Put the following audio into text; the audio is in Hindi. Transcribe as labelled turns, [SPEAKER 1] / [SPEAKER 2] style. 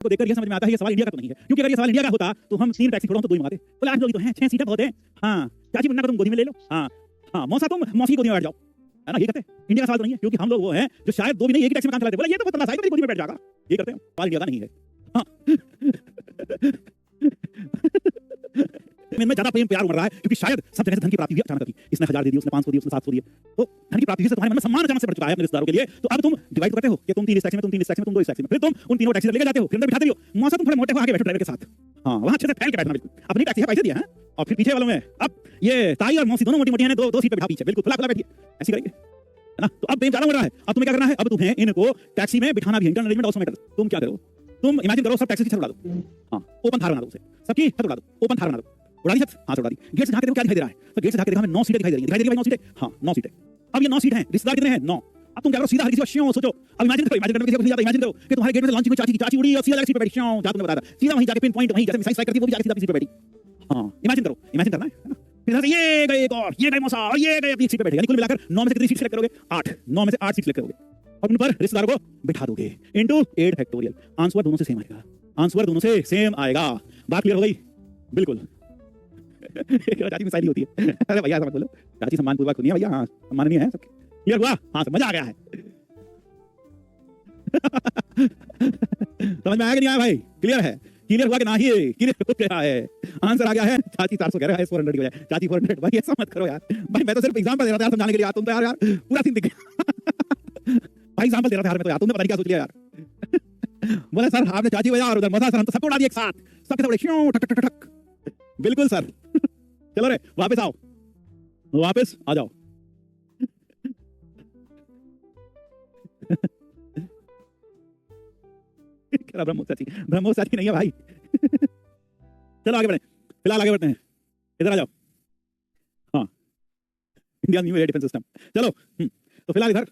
[SPEAKER 1] को देखकर ये समझ में आता है ये सवाल इंडिया का तो नहीं है, क्योंकि अगर ये सवाल इंडिया का होता तो हम 3 टैक्सी थोड़ा तो 2 ही मंगाते। बोले 8 लोग तो हैं, 6 सीटें बहुत है। हाँ, चाची मुन्ना को तुम गोदी में ले लो। हाँ हाँ, मौसा तुम मौसी गोदी में बैठ जाओ, है ना, ये करते हैं। इंडिया का सवाल तो नहीं है, क्योंकि हम लोग वो हैं जो शायद 2 भी नहीं एक ही टैक्सी में काम चलाते। बोला ये तो बहुत तमाशा है, मेरी गोदी में बैठ जाएगा, ये करते हैं। सवाल इंडिया का नहीं है। हाँ में ज्यादा प्रेम प्यार उमड़ रहा है, क्योंकि शायद सब जगह से धन की प्राप्ति हुई अचानक की। इसने 1000 दे दी, उसने 500 दी, उसने 700 दिए, तो धन की प्राप्ति से तुम्हारे मन में सम्मान अचानक से बढ़ चुका है अपने रिश्तेदारों के लिए। तो अब तुम डिवाइड करते हो कि तुम 3 इस टैक्सी में, तुम 3 इस टैक्सी में, तुम 2 इस टैक्सी में, फिर तुम उन तीनों टैक्सी लेके जाते हो, फिर अंदर बिठाते हो। मौसा तुम थोड़े मोटे हो, आगे बैठो ड्राइवर के साथ। हाँ, वहां अच्छे से फैल के बैठना, बिल्कुल अपनी टैक्सी है, पैसे दिए हैं, और फिर पीछे वालों में अब ये ताई और मौसी दोनों मोटी मोटी हैं, दो सीट पे बिठा पीछे, बिल्कुल खुला खुला बैठिए, ऐसी करेंगे, है ना। तो अब प्रेम ज्यादा उमड़ रहा है। अब तुम्हें क्या करना है, अब तुम्हें इनको टैक्सी में बिठाना भी है। Internal arrangement also matter. तुम क्या करो, तुम इमेजिन करो सब टैक्सी की छत उड़ा दो। हाँ, ओपन थार बना दो उसे, सबकी छत उड़ा दो, ओपन थार बना दो। उड़ा दी छत, हाँ उड़ा दी। गेट से झांके देखो क्या दिखाई दे रहा है, तो गेट से झांके देखो हमें 9 सीटें दिखाई दे रही है भाई, 9 सीटें। हाँ 9 सीटें। अब ये 9 सीट हैं, रिश्तेदार कितने हैं, 9। अब तुम क्या करो, सीधा हर किसी को श्यों सोचो। अब इमेजिन करो, इमेजिन करने में किसी को नहीं आता। इमेजिन करो कि तुम्हारे गेट में से लॉन्चिंग हुई, चाची उड़ी और सीधा सीट पे बैठी, श्यों जहां तुमने बताया था, सीधा वहीं जाके पिन पॉइंट वहीं जैसे मिसाइल स्ट्राइक करती है, वो भी जाके सीधा सीट पे बैठी। हाँ, इमेजिन करो, इमेजिन करना है ना। फिर ये गए एक और, ये गए मौसा, और ये गए अपनी सीट पे बैठे। यानी कुल मिलाकर 9 में से कितनी सीट सिलेक्ट करोगे, 8। 9 में से 8 सीट सिलेक्ट करोगे और उन पर रिश्तेदारों को बिठा दोगे इनटू 8 फैक्टोरियल। आंसर दोनों से सेम आएगा, आंसर दोनों से सेम आएगा। बात क्लियर हो गई? बिल्कुल। चाची मिसाइल होती है। अरे भैया ऐसा मत बोलो, चाची सम्मानपूर्वक सुनिए भैया। हाँ, सम्माननीय है, सब क्लियर हुआ? हाँ, सब मजा आ गया है। समझ में आया कि नहीं आया भाई? क्लियर है? क्लियर हुआ कि नहीं? क्लियर हो गया है? आंसर आ गया है। चाची 400 कह रहा है, 400 की बजाय चाची 400। भाई ऐसा मत करो यार भाई, मैं तो सिर्फ एग्जांपल दे रहा था यार, समझाने के लिए। यार तुम तो यार पूरा सीन दिख गया। भाई एग्जांपल दे रहा था यार मैं तो, यार तुमने पता नहीं क्या सोच लिया यार। बोले सर आपने चाची बजा और उधर मजा, सर हम तो सबको उड़ा दिया एक साथ, सबके सब क्यों ठक ठक ठक। बिल्कुल सर। चलो रे वापस आओ, वापस आ जाओ। ब्रह्मोस चाची नहीं है भाई। चलो आगे बढ़े, फिलहाल आगे बढ़ते हैं। इधर आ जाओ। हाँ, India new air defence system. चलो तो फिलहाल इधर